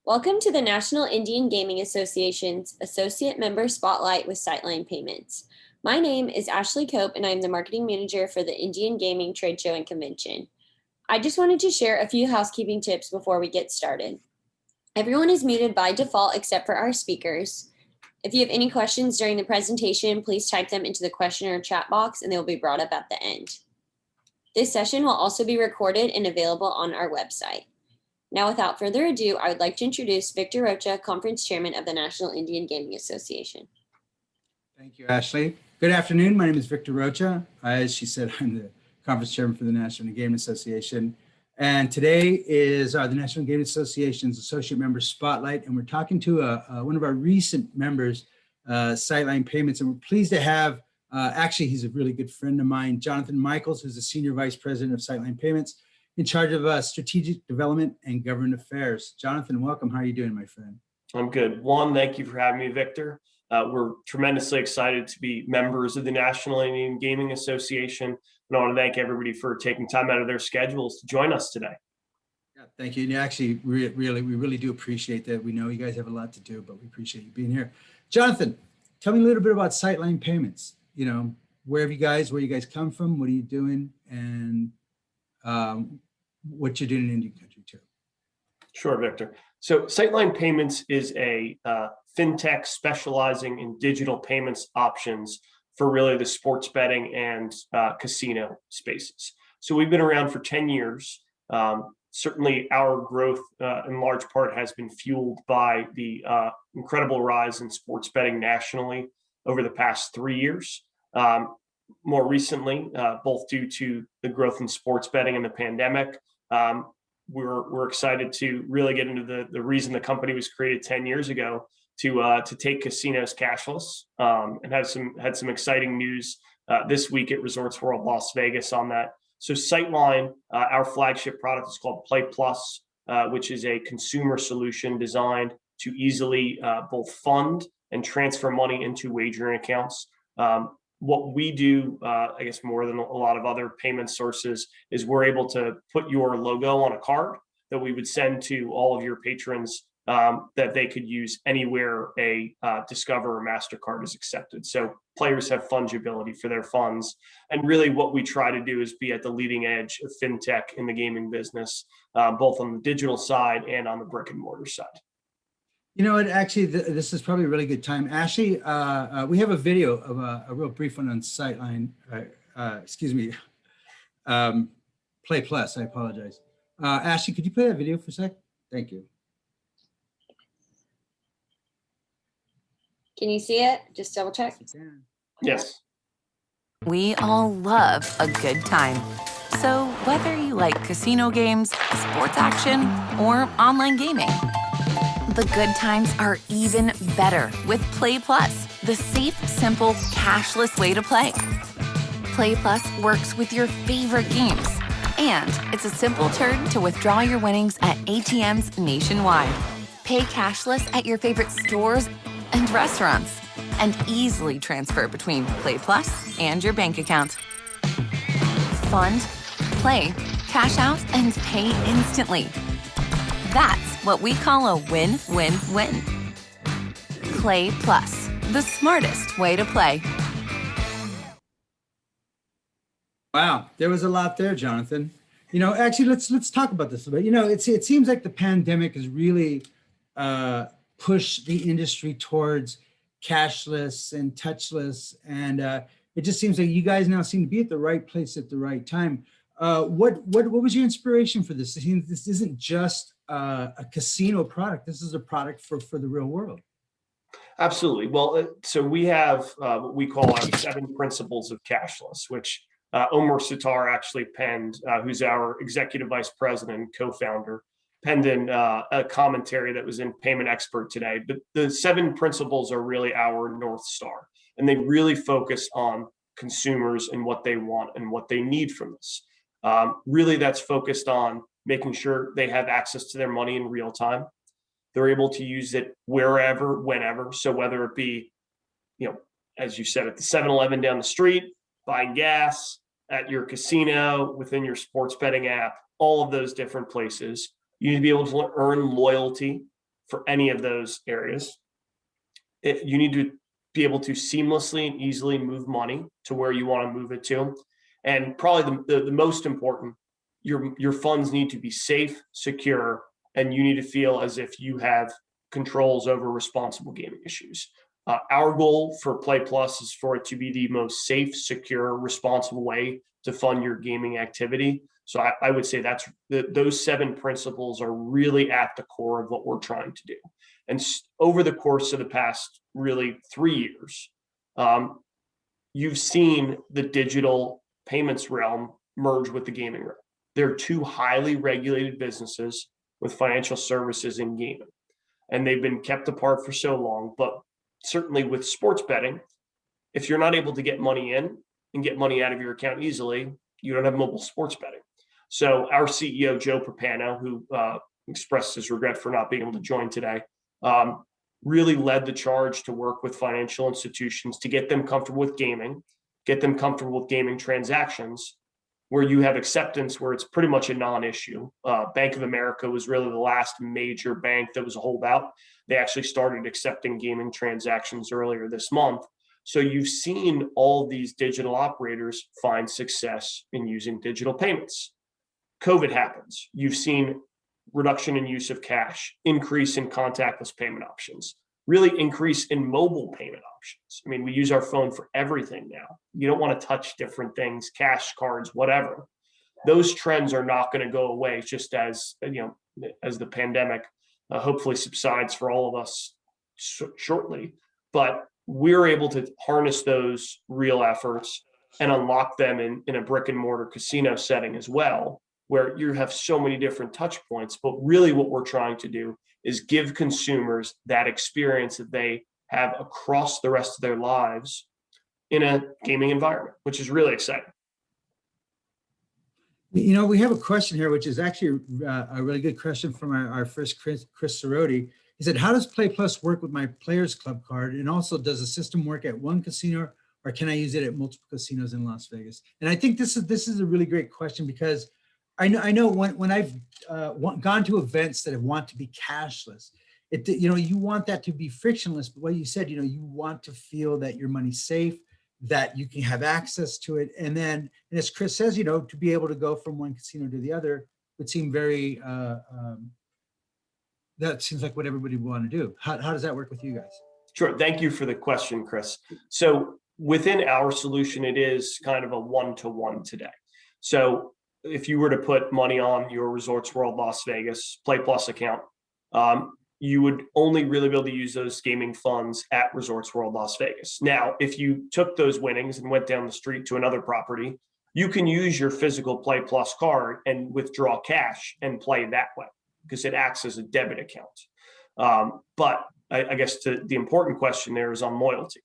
Welcome to the National Indian Gaming Association's Associate Member Spotlight with Sightline Payments. My name is Ashley Cope, and I'm the Marketing Manager for the Indian Gaming Trade Show and Convention. I just wanted to share a few housekeeping tips before we get started. Everyone is muted by default except for our speakers. If you have any questions during the presentation, please type them into the question or chat box and they will be brought up at the end. This session will also be recorded and available on our website. Now, without further ado, I would like to introduce Victor Rocha, Conference Chairman of the National Indian Gaming Association. Thank you, Ashley. Good afternoon. My name is Victor Rocha. As she said, I'm the Conference Chairman for the National Indian Gaming Association. And today is the National Gaming Association's Associate Member Spotlight. And we're talking to one of our recent members, Sightline Payments. And we're pleased to have, actually, he's a really good friend of mine, Jonathan Michaels, who's the Senior Vice President of Sightline Payments, in charge of strategic development and government affairs. Jonathan, welcome. How are you doing, my friend? I'm good. Thank you for having me, Victor. We're tremendously excited to be members of the National Indian Gaming Association. And I want to thank everybody for taking time out of their schedules to join us today. Yeah, thank you. And actually, we really do appreciate that. We know you guys have a lot to do, but we appreciate you being here. Jonathan, tell me a little bit about Sightline Payments. You know, where you guys come from, what are you doing, and what you're doing in Indian country too. Sure, Victor. So Sightline Payments is a fintech specializing in digital payments options for really the sports betting and casino spaces. So we've been around for 10 years. Certainly our growth in large part has been fueled by the incredible rise in sports betting nationally over the past 3 years. More recently, both due to the growth in sports betting and the pandemic, we're excited to really get into the reason the company was created 10 years ago to take casinos cashless, and had some exciting news this week at Resorts World Las Vegas on that. So Sightline, our flagship product, is called Play Plus, which is a consumer solution designed to easily both fund and transfer money into wagering accounts. What we do, I guess more than a lot of other payment sources, is we're able to put your logo on a card that we would send to all of your patrons that they could use anywhere a Discover or MasterCard is accepted. So players have fungibility for their funds. And really what we try to do is be at the leading edge of fintech in the gaming business, both on the digital side and on the brick and mortar side. You know what, actually, this is probably a really good time. Ashley, we have a video of a real brief one on Sightline, Play Plus, I apologize. Ashley, could you play that video for a sec? Thank you. Can you see it? Just double check. Yes. We all love a good time. So whether you like casino games, sports action, or online gaming, the good times are even better with Play Plus, the safe, simple, cashless way to play. Play Plus works with your favorite games, and it's a simple turn to withdraw your winnings at ATMs nationwide. Pay cashless at your favorite stores and restaurants, and easily transfer between Play Plus and your bank account. Fund, play, cash out, and pay instantly. That's what we call a win-win-win. Play Plus, the smartest way to play. Wow, there was a lot there, Jonathan. You know, actually, let's talk about this a bit. You know, it seems like the pandemic has really pushed the industry towards cashless and touchless, and it just seems like you guys now seem to be at the right place at the right time. What was your inspiration for this? This isn't just a casino product. This is a product for the real world. Absolutely. Well, so we have what we call our 7 principles of cashless, which Omer Sitar actually penned, who's our executive vice president and co-founder, penned in a commentary that was in Payment Expert today. But the 7 principles are really our North Star, and they really focus on consumers and what they want and what they need from this. Really, that's focused on making sure they have access to their money in real time. They're able to use it wherever, whenever. So whether it be, you know, as you said, at the 7-Eleven down the street, buying gas, at your casino, within your sports betting app, all of those different places. You need to be able to earn loyalty for any of those areas. You need to be able to seamlessly and easily move money to where you want to move it to. And probably the most important, your funds need to be safe, secure, and you need to feel as if you have controls over responsible gaming issues. Our goal for Play Plus is for it to be the most safe, secure, responsible way to fund your gaming activity. So I would say those 7 principles are really at the core of what we're trying to do. And over the course of the past really 3 years, you've seen the digital payments realm merge with the gaming realm. They're 2 highly regulated businesses with financial services and gaming, and they've been kept apart for so long. But certainly with sports betting, if you're not able to get money in and get money out of your account easily, you don't have mobile sports betting. So our CEO, Joe Pappano, who expressed his regret for not being able to join today, really led the charge to work with financial institutions to get them comfortable with gaming, get them comfortable with gaming transactions, where you have acceptance, where it's pretty much a non-issue. Bank of America was really the last major bank that was a holdout. They actually started accepting gaming transactions earlier this month. So you've seen all these digital operators find success in using digital payments. COVID happens. You've seen reduction in use of cash, increase in contactless payment options, really increase in mobile payment options. I mean, we use our phone for everything now. You don't want to touch different things, cash, cards, whatever. Those trends are not going to go away just as, as the pandemic hopefully subsides for all of us shortly. But we're able to harness those real efforts and unlock them in a brick and mortar casino setting as well, where you have so many different touch points. But really what we're trying to do is give consumers that experience that they have across the rest of their lives in a gaming environment, which is really exciting. We have a question here, which is actually a really good question from our first Chris Cerroti. He said, how does Play Plus work with my Players Club card? And also, does the system work at one casino, or can I use it at multiple casinos in Las Vegas? And I think this is a really great question, because I know when I've gone to events that want to be cashless, you want that to be frictionless. But what you said, you want to feel that your money's safe, that you can have access to it. And then, and as Chris says, to be able to go from one casino to the other would seem very, that seems like what everybody would want to do. How does that work with you guys? Sure. Thank you for the question, Chris. So within our solution, it is kind of a one-to-one today. So if you were to put money on your Resorts World Las Vegas Play Plus account, you would only really be able to use those gaming funds at Resorts World Las Vegas. Now, if you took those winnings and went down the street to another property, you can use your physical Play Plus card and withdraw cash and play that way, because it acts as a debit account. But I guess the important question there is on loyalty.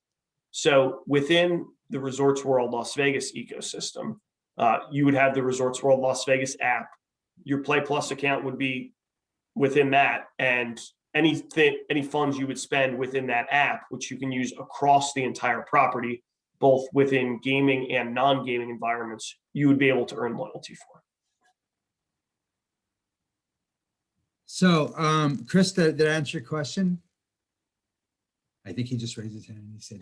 So within the Resorts World Las Vegas ecosystem, you would have the Resorts World Las Vegas app. Your Play Plus account would be within that, and any funds you would spend within that app, which you can use across the entire property, both within gaming and non-gaming environments, you would be able to earn loyalty for. So, Chris, did I answer your question? I think he just raised his hand and he said,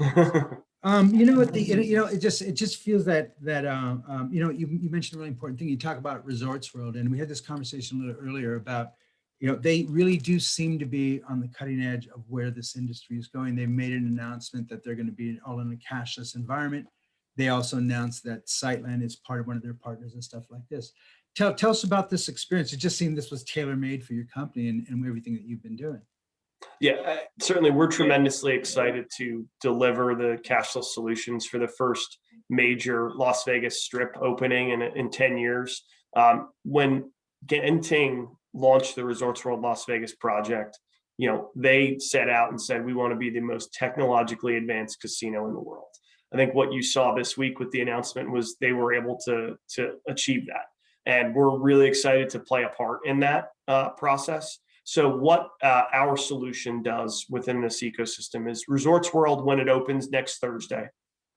yes. It just feels that you mentioned a really important thing. You talk about Resorts World, and we had this conversation a little earlier about, they really do seem to be on the cutting edge of where this industry is going. They made an announcement that they're going to be all in a cashless environment. They also announced that Sightline is part of one of their partners and stuff like this. Tell us about this experience. It just seemed this was tailor-made for your company and everything that you've been doing. Yeah, certainly we're tremendously excited to deliver the cashless solutions for the first major Las Vegas Strip opening in 10 years. When Genting launched the Resorts World Las Vegas project, they set out and said, we want to be the most technologically advanced casino in the world. I think what you saw this week with the announcement was they were able to achieve that. And we're really excited to play a part in that process. So what our solution does within this ecosystem is Resorts World, when it opens next Thursday,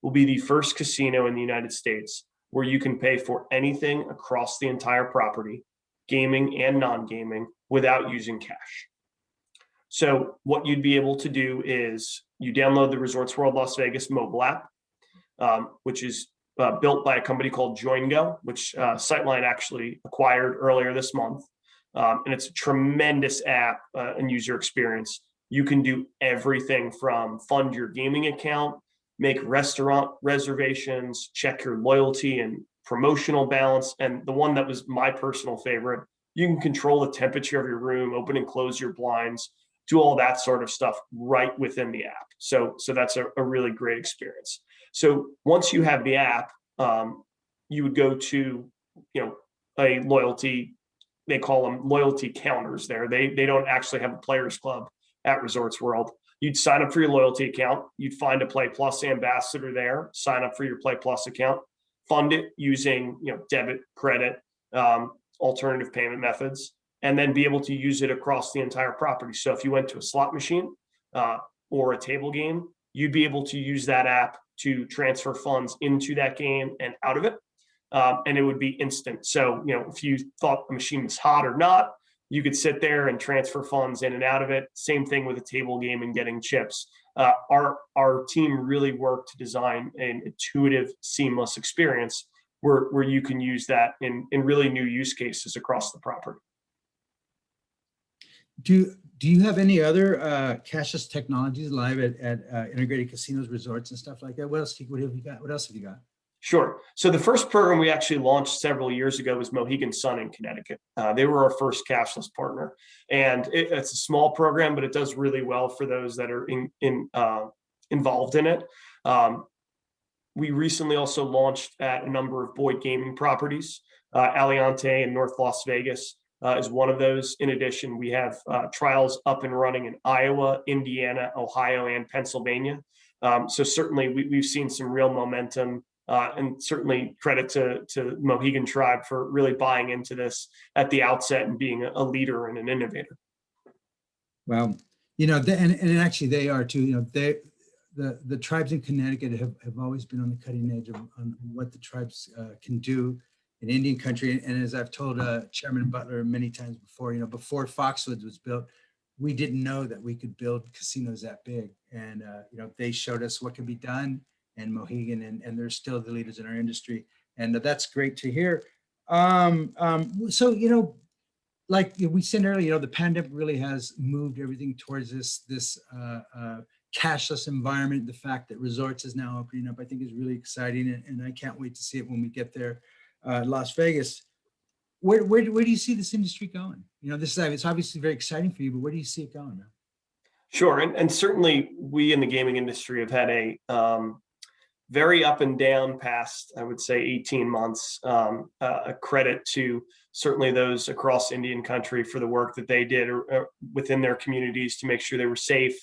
will be the first casino in the United States where you can pay for anything across the entire property, gaming and non-gaming, without using cash. So what you'd be able to do is you download the Resorts World Las Vegas mobile app, which is built by a company called JoinGo, which Sightline actually acquired earlier this month. And it's a tremendous app and user experience. You can do everything from fund your gaming account, make restaurant reservations, check your loyalty and promotional balance. And the one that was my personal favorite, you can control the temperature of your room, open and close your blinds, do all that sort of stuff right within the app. So that's a really great experience. So once you have the app, you would go to, a loyalty, they call them loyalty counters there. They don't actually have a players club at Resorts World. You'd sign up for your loyalty account. You'd find a Play Plus ambassador there, sign up for your Play Plus account, fund it using, debit, credit, alternative payment methods, and then be able to use it across the entire property. So if you went to a slot machine or a table game, you'd be able to use that app to transfer funds into that game and out of it. And it would be instant. So, if you thought the machine was hot or not, you could sit there and transfer funds in and out of it. Same thing with a table game and getting chips. Our team really worked to design an intuitive, seamless experience where you can use that in really new use cases across the property. Do you have any other cashless technologies live at integrated casinos, resorts, and stuff like that? What else have you got? What else have you got? Sure. So the first program we actually launched several years ago was Mohegan Sun in Connecticut. They were our first cashless partner, and it's a small program, but it does really well for those that are involved in it. We recently also launched at a number of Boyd gaming properties. Aliante in North Las Vegas is one of those. In addition, we have trials up and running in Iowa, Indiana, Ohio, and Pennsylvania. So certainly we've seen some real momentum. And certainly credit to Mohegan Tribe for really buying into this at the outset and being a leader and an innovator. Well, and actually they are too. The tribes in Connecticut have always been on the cutting edge of on what the tribes can do in Indian country. And as I've told Chairman Butler many times before, before Foxwoods was built, we didn't know that we could build casinos that big. And they showed us what can be done. And Mohegan, and they're still the leaders in our industry, and that's great to hear. So like we said earlier, the pandemic really has moved everything towards this cashless environment. The fact that resorts is now opening up, I think, is really exciting, and I can't wait to see it when we get there. Las Vegas, where do you see this industry going? It's obviously very exciting for you, but where do you see it going, man? Sure, and certainly we in the gaming industry have had a very up and down past, I would say, 18 months. A credit to certainly those across Indian country for the work that they did within their communities to make sure they were safe.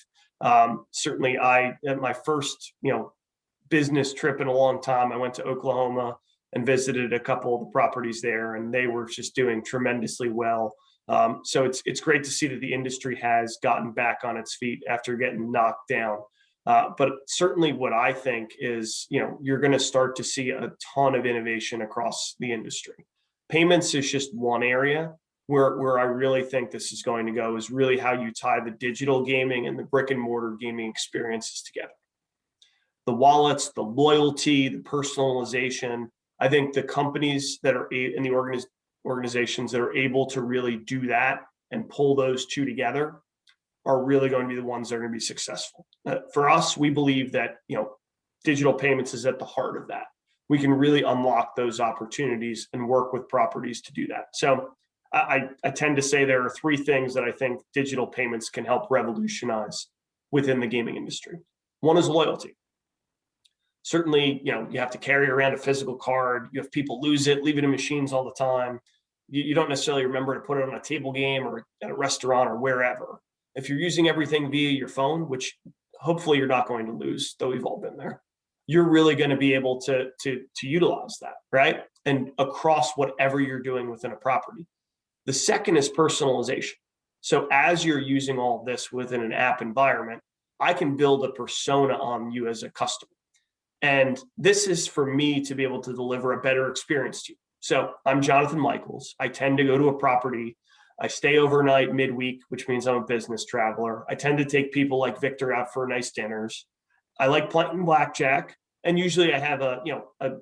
Certainly at my first, business trip in a long time, I went to Oklahoma and visited a couple of the properties there, and they were just doing tremendously well. So it's great to see that the industry has gotten back on its feet after getting knocked down. But certainly what I think is, you're going to start to see a ton of innovation across the industry. Payments is just one area where I really think this is going to go, is really how you tie the digital gaming and the brick and mortar gaming experiences together. The wallets, the loyalty, the personalization. I think the companies that are in the organizations that are able to really do that and pull those two together are really going to be the ones that are going to be successful. For us, we believe that digital payments is at the heart of that. We can really unlock those opportunities and work with properties to do that. So I tend to say there are three things that I think digital payments can help revolutionize within the gaming industry. One is loyalty. Certainly, you have to carry around a physical card. You have people lose it, leave it in machines all the time. You don't necessarily remember to put it on a table game or at a restaurant or wherever. If you're using everything via your phone, which hopefully you're not going to lose, though we've all been there, you're really going to be able to utilize that, right? And across whatever you're doing within a property. The second is personalization. So as you're using all of this within an app environment, I can build a persona on you as a customer. And this is for me to be able to deliver a better experience to you. So I'm Jonathan Michaels. I tend to go to a property I stay overnight midweek, which means I'm a business traveler. I tend to take people like Victor out for nice dinners. I like playing blackjack, and usually I have a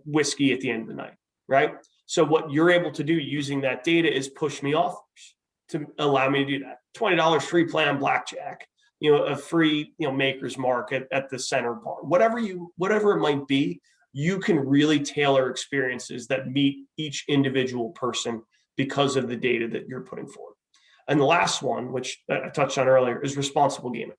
whiskey at the end of the night, right? So what you're able to do using that data is push me offers to allow me to do that. $20 free play on blackjack, a free maker's mark at the center bar, whatever it might be. You can really tailor experiences that meet each individual person because of the data that you're putting forward. And the last one, which I touched on earlier, is responsible gaming.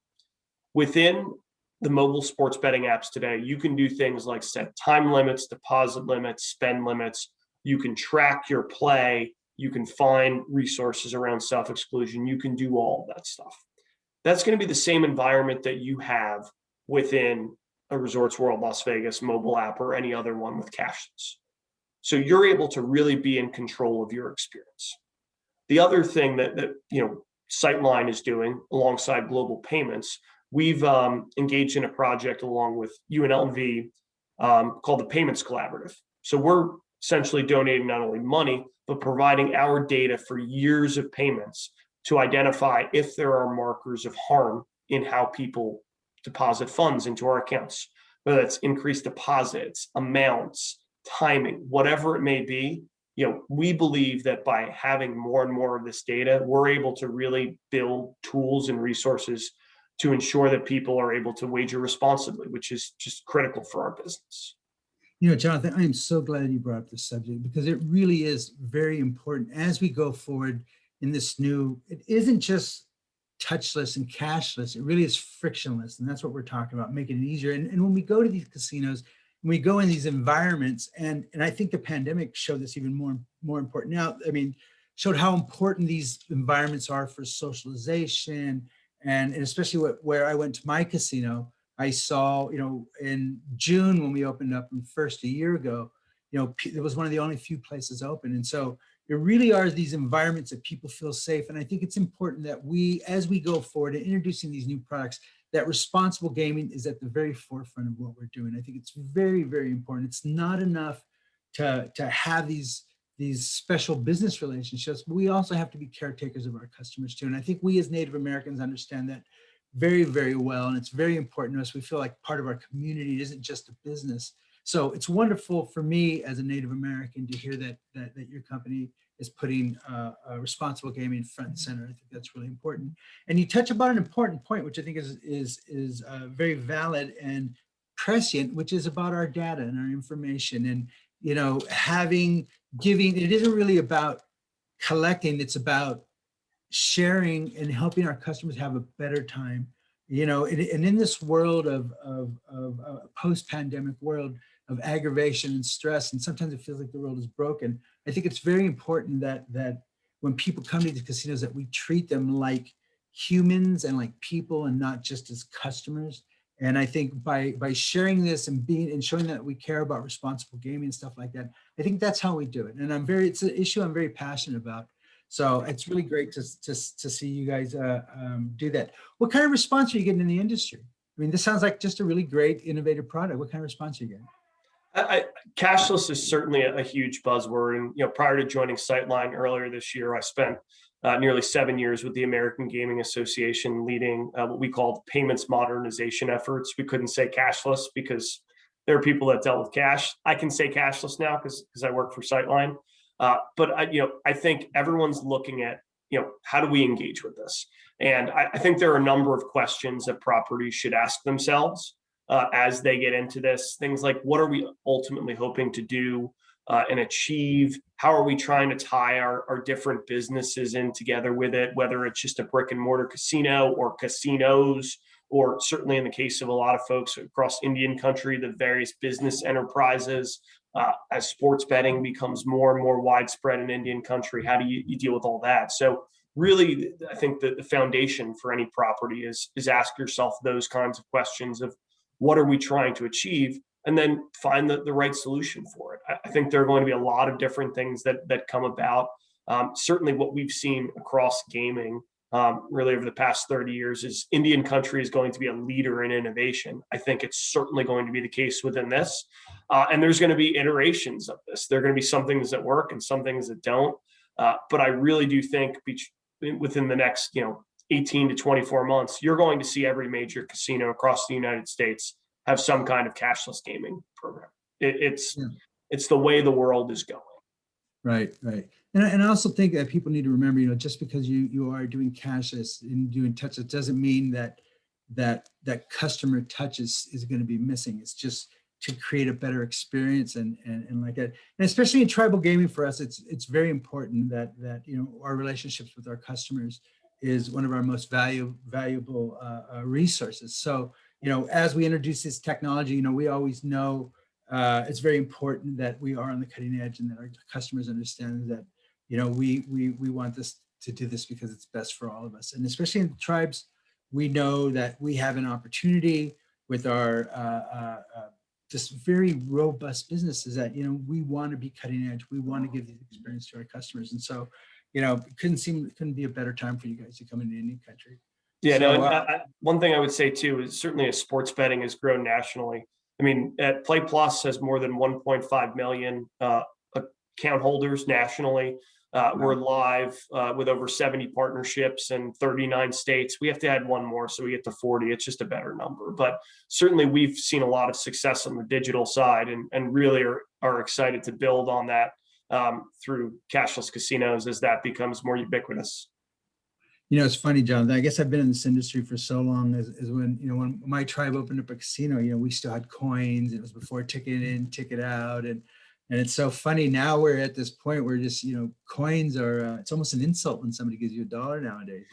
Within the mobile sports betting apps today, you can do things like set time limits, deposit limits, spend limits. You can track your play. You can find resources around self-exclusion. You can do all of that stuff. That's going to be the same environment that you have within a Resorts World Las Vegas mobile app or any other one with Cashless. So you're able to really be in control of your experience. The other thing that Sightline is doing alongside Global Payments, we've engaged in a project along with UNLV called the Payments Collaborative. So we're essentially donating not only money, but providing our data for years of payments to identify if there are markers of harm in how people deposit funds into our accounts, whether that's increased deposits, amounts, timing, whatever it may be. We believe that by having more and more of this data, we're able to really build tools and resources to ensure that people are able to wager responsibly, which is just critical for our business. Jonathan, I am so glad you brought up this subject because it really is very important as we go forward in this it isn't just touchless and cashless, it really is frictionless. And that's what we're talking about, making it easier. And when we go to these casinos, when we go in these environments, and I think the pandemic showed this even more important now, showed how important these environments are for socialization. And especially where I went to my casino, I saw, in June when we opened up first a year ago, it was one of the only few places open. And so there really are these environments that people feel safe. And I think it's important that as we go forward in introducing these new products, that responsible gaming is at the very forefront of what we're doing. I think it's very, very important. It's not enough to have these special business relationships, but we also have to be caretakers of our customers too. And I think we as Native Americans understand that very, very well. And it's very important to us. We feel like part of our community. It isn't just a business. So it's wonderful for me as a Native American to hear that your company is putting responsible gaming front and center. I think that's really important. And you touch upon an important point, which I think is very valid and prescient, which is about our data and our information. And giving. It isn't really about collecting. It's about sharing and helping our customers have a better time. And in this world of a post-pandemic world of aggravation and stress, and sometimes it feels like the world is broken, I think it's very important that when people come to the casinos, that we treat them like humans and like people and not just as customers. And I think by sharing this and showing that we care about responsible gaming and stuff like that, I think that's how we do it. And it's an issue I'm very passionate about. So it's really great to see you guys do that. What kind of response are you getting in the industry? This sounds like just a really great, innovative product. What kind of response are you getting? Cashless is certainly a huge buzzword. And prior to joining Sightline earlier this year, I spent nearly 7 years with the American Gaming Association, leading what we call payments modernization efforts. We couldn't say cashless because there are people that dealt with cash. I can say cashless now because I work for Sightline. But I think everyone's looking at, how do we engage with this? And I think there are a number of questions that properties should ask themselves as they get into this. Things like, what are we ultimately hoping to do and achieve? How are we trying to tie our different businesses in together with it, whether it's just a brick and mortar casino or casinos, or certainly in the case of a lot of folks across Indian country, the various business enterprises. As sports betting becomes more and more widespread in Indian country, how do you deal with all that? So really, I think that the foundation for any property is ask yourself those kinds of questions of what are we trying to achieve, and then find the right solution for it. I think there are going to be a lot of different things that come about. Certainly what we've seen across gaming really over the past 30 years is Indian country is going to be a leader in innovation. I think it's certainly going to be the case within this. And there's going to be iterations of this. There are going to be some things that work and some things that don't. But I really do think within the next, 18 to 24 months, you're going to see every major casino across the United States have some kind of cashless gaming program. Yeah. It's the way the world is going. Right, right. And I also think that people need to remember, just because you are doing cashless and doing touchless doesn't mean that customer touch is going to be missing. It's just to create a better experience and like that. And especially in tribal gaming for us, it's very important that our relationships with our customers is one of our most valuable resources. So, as we introduce this technology, we always know it's very important that we are on the cutting edge and that our customers understand that, we want this to do this because it's best for all of us. And especially in the tribes, we know that we have an opportunity with our just very robust businesses that, we want to be cutting edge. We want to give the experience to our customers. And so, it couldn't be a better time for you guys to come into any country. Yeah, So, no, and one thing I would say too is certainly as sports betting has grown nationally. I mean, at Play Plus has more than 1.5 million account holders nationally. We're live with over 70 partnerships in 39 states. We have to add one more so we get to 40. It's just a better number. But certainly we've seen a lot of success on the digital side and really are excited to build on that through cashless casinos as that becomes more ubiquitous. It's funny, Jonathan. I guess I've been in this industry for so long as when, when my tribe opened up a casino, we still had coins. It was before ticket in, ticket out. And it's so funny. Now we're at this point where just, coins are, it's almost an insult when somebody gives you $1 nowadays.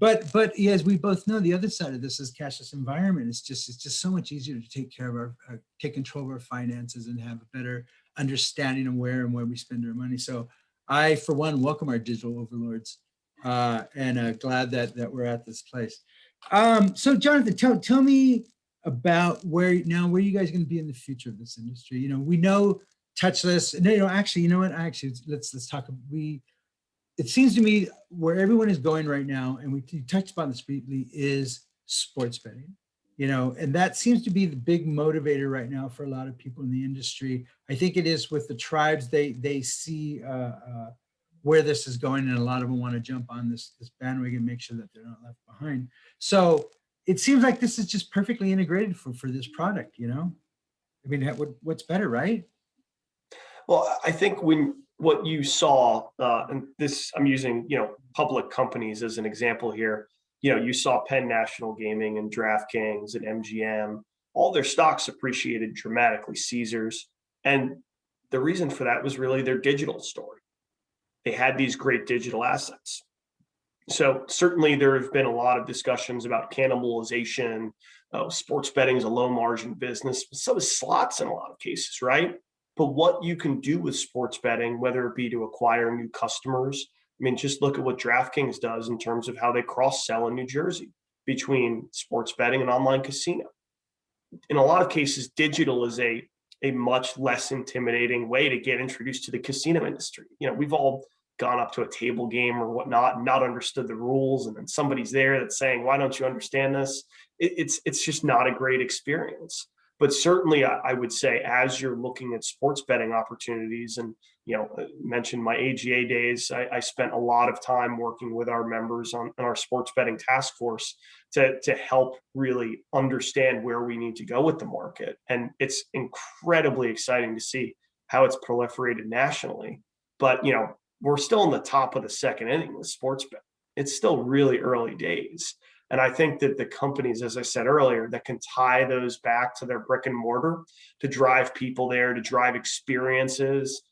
But yeah, as we both know, the other side of this is cashless environment. It's just so much easier to take care of take control of our finances and have a better understanding of where we spend our money. So I, for one, welcome our digital overlords. And glad that we're at this place. So Jonathan, tell me about where you guys are going to be in the future of this industry. We know touchless. No, actually, you know what? Let's talk. It seems to me where everyone is going right now, and we touched upon this briefly, is sports betting. And that seems to be the big motivator right now for a lot of people in the industry. I think it is with the tribes. They see where this is going, and a lot of them want to jump on this bandwagon and make sure that they're not left behind. So it seems like this is just perfectly integrated for this product. I mean, what's better, right? Well, I think what you saw, and this I'm using, public companies as an example here. You saw Penn National Gaming and DraftKings and MGM, all their stocks appreciated dramatically, Caesars. And the reason for that was really their digital story. They had these great digital assets. So certainly there have been a lot of discussions about cannibalization. Sports betting is a low margin business, but so is slots in a lot of cases, right? But what you can do with sports betting, whether it be to acquire new customers, I mean, just look at what DraftKings does in terms of how they cross-sell in New Jersey between sports betting and online casino. In a lot of cases, digital is a much less intimidating way to get introduced to the casino industry. We've all gone up to a table game or whatnot and not understood the rules, and then somebody's there that's saying, why don't you understand this? It's just not a great experience. But certainly I would say, as you're looking at sports betting opportunities, and mentioned my AGA days, I spent a lot of time working with our members on our sports betting task force to help really understand where we need to go with the market. And it's incredibly exciting to see how it's proliferated nationally. But we're still in the top of the second inning with sports betting. It's still really early days. And I think that the companies, as I said earlier, that can tie those back to their brick and mortar to drive people there, to drive experiences,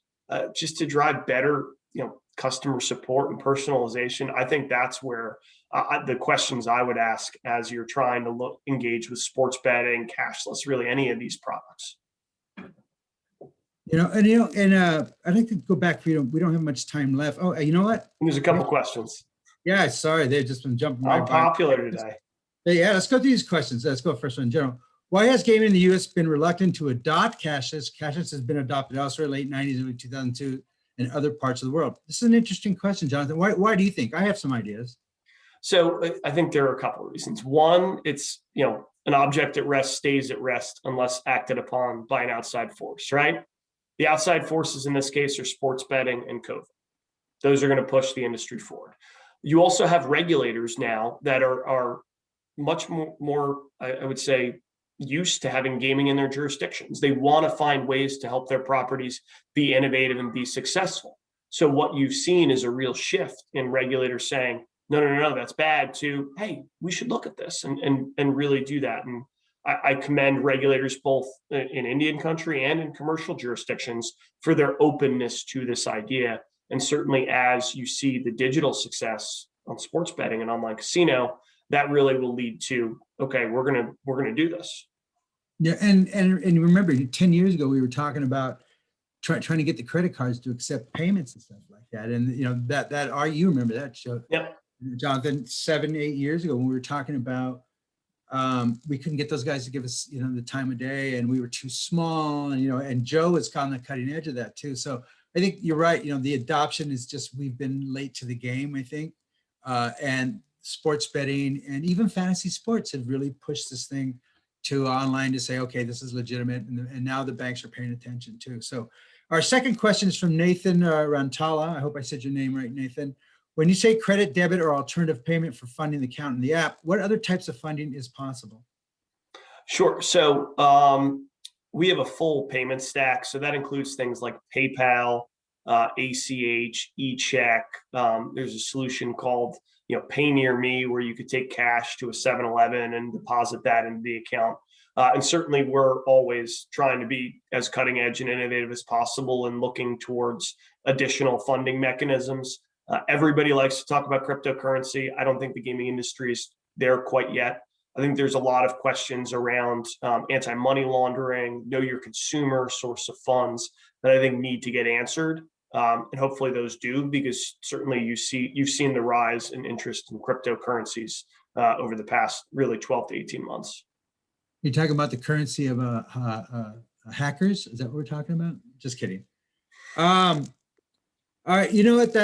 just to drive better, customer support and personalization. I think that's where the questions I would ask as you're trying to engage with sports betting, cashless, really any of these products. I'd like to go back. We don't have much time left. Oh, you know what? There's a couple questions. Yeah, sorry, they've just been jumping. I'm popular today. Yeah, let's go through these questions. Let's go first one in general. Why has gaming in the U.S. been reluctant to adopt cashless? Cashless has been adopted elsewhere, late 90s, early 2002, and other parts of the world. This is an interesting question, Jonathan. Why do you think? I have some ideas. So I think there are a couple of reasons. One, it's, an object at rest stays at rest unless acted upon by an outside force, right? The outside forces in this case are sports betting and COVID. Those are going to push the industry forward. You also have regulators now that are much more, I would say, used to having gaming in their jurisdictions. They want to find ways to help their properties be innovative and be successful. So what you've seen is a real shift in regulators saying, no, no, no, no, that's bad, to, hey, we should look at this and really do that. And I commend regulators both in Indian country and in commercial jurisdictions for their openness to this idea. And certainly as you see the digital success on sports betting and online casino, that really will lead to, okay, we're gonna do this. Yeah, and remember, 10 years ago, we were talking about trying to get the credit cards to accept payments and stuff like that. And you remember that show, Yep. Jonathan, 7, 8 years ago, when we were talking about we couldn't get those guys to give us, the time of day, and we were too small, and Joe was on the cutting edge of that too. So I think you're right. The adoption is just, we've been late to the game, I think. And sports betting and even fantasy sports have really pushed this thing to online to say, okay, this is legitimate. And now the banks are paying attention too. So our second question is from Nathan Rantala. I hope I said your name right, Nathan. When you say credit, debit, or alternative payment for funding the account in the app, what other types of funding is possible? Sure. So we have a full payment stack. So that includes things like PayPal, ACH, eCheck. There's a solution called Pay Near Me, where you could take cash to a 7-Eleven and deposit that into the account. And certainly we're always trying to be as cutting edge and innovative as possible and looking towards additional funding mechanisms. Everybody likes to talk about cryptocurrency. I don't think the gaming industry is there quite yet. I think there's a lot of questions around anti-money laundering, know your consumer, source of funds, that I think need to get answered. And hopefully those do, because certainly you've seen the rise in interest in cryptocurrencies over the past really 12 to 18 months. You're talking about the currency of hackers? Is that what we're talking about? Just kidding. All right, you know what,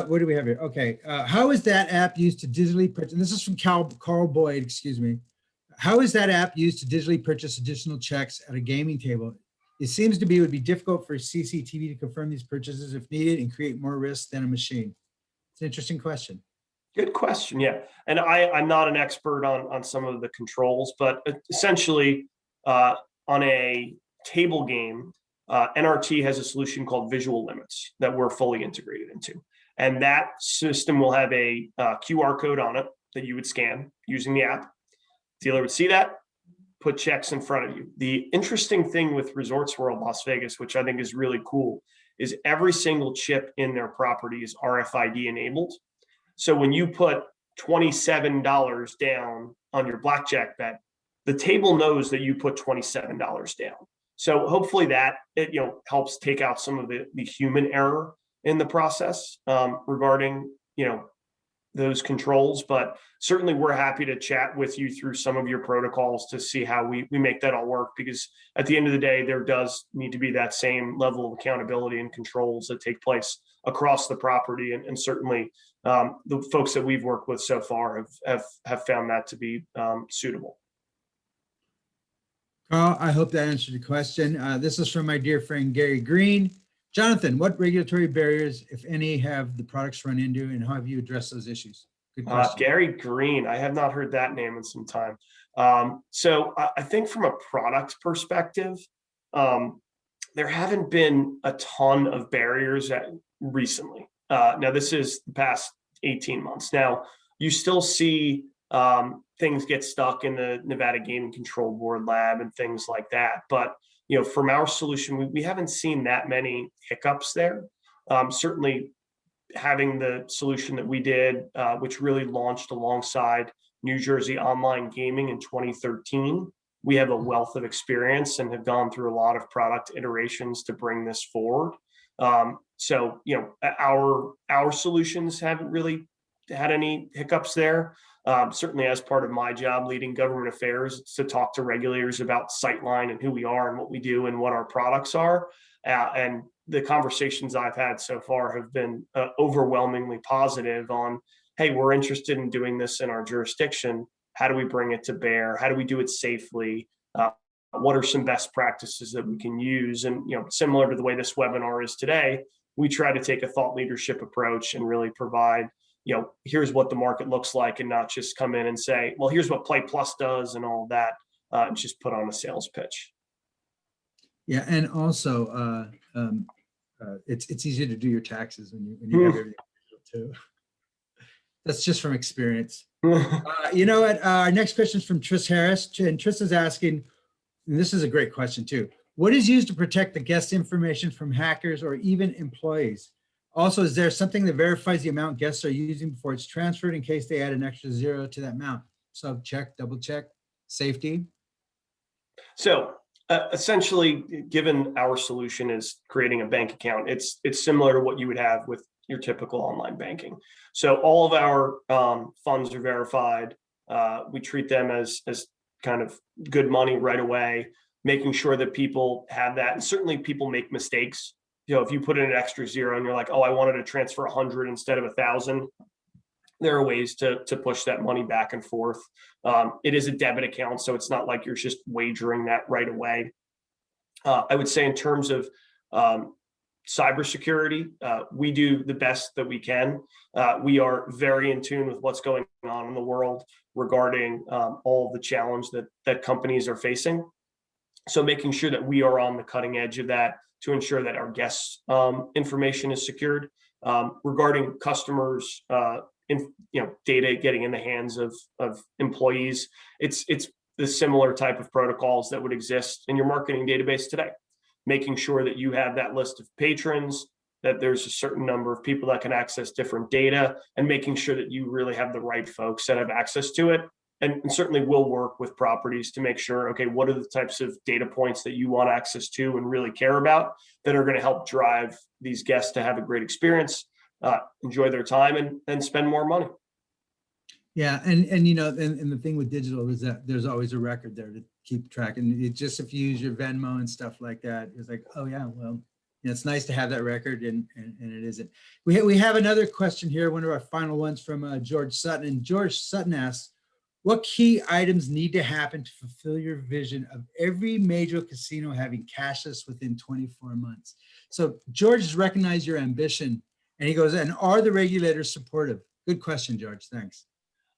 what do we have here? Okay, how is that app used to digitally purchase? And this is from Carl Boyd, excuse me. How is that app used to digitally purchase additional checks at a gaming table? It seems to be it would be difficult for CCTV to confirm these purchases if needed and create more risk than a machine. It's an interesting question. Good question. Yeah. And I'm not an expert on some of the controls, but essentially on a table game, NRT has a solution called visual limits that we're fully integrated into. And that system will have a QR code on it that you would scan using the app. Dealer would see that, put checks in front of you. The interesting thing with Resorts World Las Vegas, which I think is really cool, is every single chip in their property is RFID enabled. So when you put $27 down on your blackjack bet, the table knows that you put $27 down. So hopefully that helps take out some of the human error in the process regarding those controls. But certainly we're happy to chat with you through some of your protocols to see how we make that all work, because at the end of the day, there does need to be that same level of accountability and controls that take place across the property. And certainly the folks that we've worked with so far have found that to be suitable. Carl, I hope that answered the question. This is from my dear friend, Gary Green. Jonathan, what regulatory barriers, if any, have the products run into, and how have you addressed those issues? Good question. Gary Green, I have not heard that name in some time. So I think from a product perspective, there haven't been a ton of barriers recently. Now, this is the past 18 months. Now, you still see things get stuck in the Nevada Gaming Control Board lab and things like that. But from our solution, we haven't seen that many hiccups there. Certainly, having the solution that we did, which really launched alongside New Jersey Online Gaming in 2013, we have a wealth of experience and have gone through a lot of product iterations to bring this forward. So our solutions haven't really had any hiccups there. Certainly as part of my job leading government affairs, to talk to regulators about Sightline and who we are and what we do and what our products are. And the conversations I've had so far have been overwhelmingly positive on, hey, we're interested in doing this in our jurisdiction. How do we bring it to bear? How do we do it safely? What are some best practices that we can use? And similar to the way this webinar is today, we try to take a thought leadership approach and really provide here's what the market looks like, and not just come in and say, well, here's what Play Plus does and all that, just put on a sales pitch. Yeah, and also it's easier to do your taxes when you have everything too. That's just from experience. You know what? Our next question is from Tris Harris, and Tris is asking, and this is a great question too. What is used to protect the guest information from hackers or even employees? Also, is there something that verifies the amount guests are using before it's transferred in case they add an extra zero to that amount? So check, double check, safety. So essentially, given our solution is creating a bank account, it's similar to what you would have with your typical online banking. So all of our funds are verified. We treat them as kind of good money right away, making sure that people have that. And certainly people make mistakes. If you put in an extra zero and you're like, oh, I wanted to transfer 100 instead of 1,000, there are ways to push that money back and forth. It is a debit account, so it's not like you're just wagering that right away. I would say in terms of cybersecurity, we do the best that we can. We are very in tune with what's going on in the world regarding all of the challenge that companies are facing. So making sure that we are on the cutting edge of that to ensure that our guests' information is secured. Regarding customers, data getting in the hands of employees, it's the similar type of protocols that would exist in your marketing database today. Making sure that you have that list of patrons, that there's a certain number of people that can access different data, and making sure that you really have the right folks that have access to it. And certainly we'll work with properties to make sure, okay, what are the types of data points that you want access to and really care about that are going to help drive these guests to have a great experience, enjoy their time, and spend more money. Yeah, and the thing with digital is that there's always a record there to keep track. And it just, if you use your Venmo and stuff like that, it's like, oh yeah, well, it's nice to have that record, and it isn't. We have another question here, one of our final ones from George Sutton. And George Sutton asks, what key items need to happen to fulfill your vision of every major casino having cashless within 24 months? So George has recognized your ambition, and he goes, and are the regulators supportive? Good question, George. Thanks.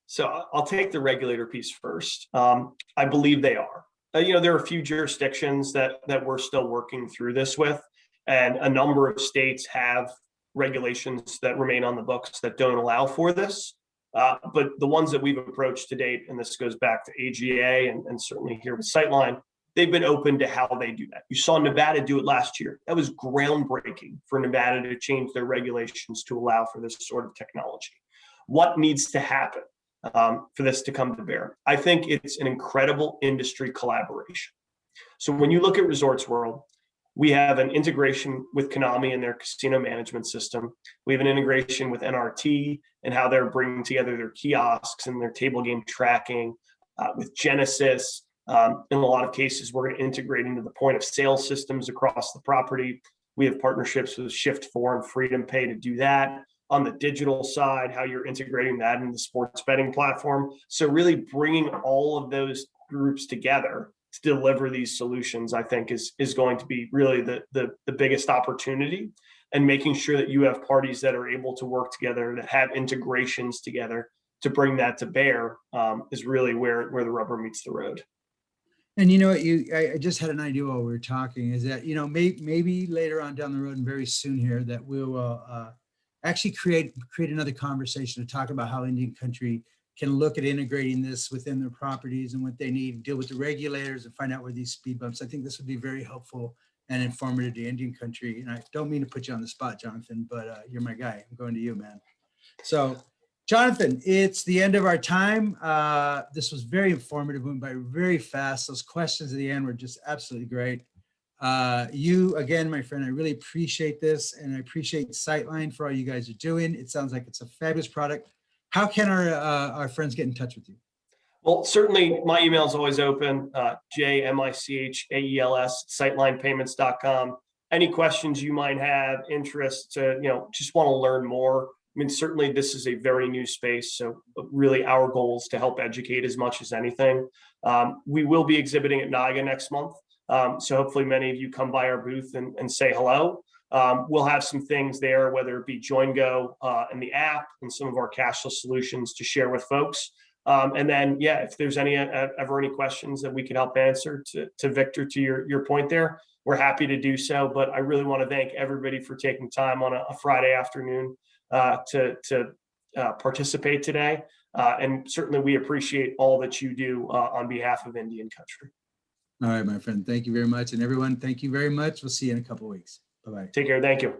So I'll take the regulator piece first. I believe they are. There are a few jurisdictions that we're still working through this with, and a number of states have regulations that remain on the books that don't allow for this. But the ones that we've approached to date, and this goes back to AGA and certainly here with Sightline, they've been open to how they do that. You saw Nevada do it last year. That was groundbreaking for Nevada to change their regulations to allow for this sort of technology. What needs to happen for this to come to bear? I think it's an incredible industry collaboration. So when you look at Resorts World, we have an integration with Konami and their casino management system. We have an integration with NRT and how they're bringing together their kiosks and their table game tracking, with Genesis. In a lot of cases, we're going to integrate into the point of sale systems across the property. We have partnerships with Shift4 and Freedom Pay to do that. On the digital side, how you're integrating that in the sports betting platform. So really bringing all of those groups together to deliver these solutions, I think is going to be really the biggest opportunity, and making sure that you have parties that are able to work together, that have integrations together to bring that to bear, is really where the rubber meets the road. And I just had an idea while we were talking, is that, maybe later on down the road and very soon here, that we will actually create another conversation to talk about how Indian Country can look at integrating this within their properties and what they need, deal with the regulators, and find out where these speed bumps. I think this would be very helpful and informative to Indian Country. And I don't mean to put you on the spot, Jonathan, but you're my guy. I'm going to you, man. So, Jonathan, it's the end of our time. This was very informative, went by very fast. Those questions at the end were just absolutely great. You, again, my friend, I really appreciate this, and I appreciate Sightline for all you guys are doing. It sounds like it's a fabulous product. How can our friends get in touch with you? Well, certainly my email is always open, jmichaels@sightlinepayments.com. Any questions you might have, interest to, just want to learn more. I mean, certainly this is a very new space. So really our goal is to help educate as much as anything. We will be exhibiting at NAGA next month. So hopefully many of you come by our booth and say hello. We'll have some things there, whether it be Join Go in the app and some of our cashless solutions to share with folks. And then, yeah, if there's ever any questions that we can help answer to Victor, to your point there, we're happy to do so. But I really want to thank everybody for taking time on a Friday afternoon to participate today. And certainly we appreciate all that you do on behalf of Indian Country. All right, my friend. Thank you very much. And everyone, thank you very much. We'll see you in a couple of weeks. Bye-bye. Take care. Thank you.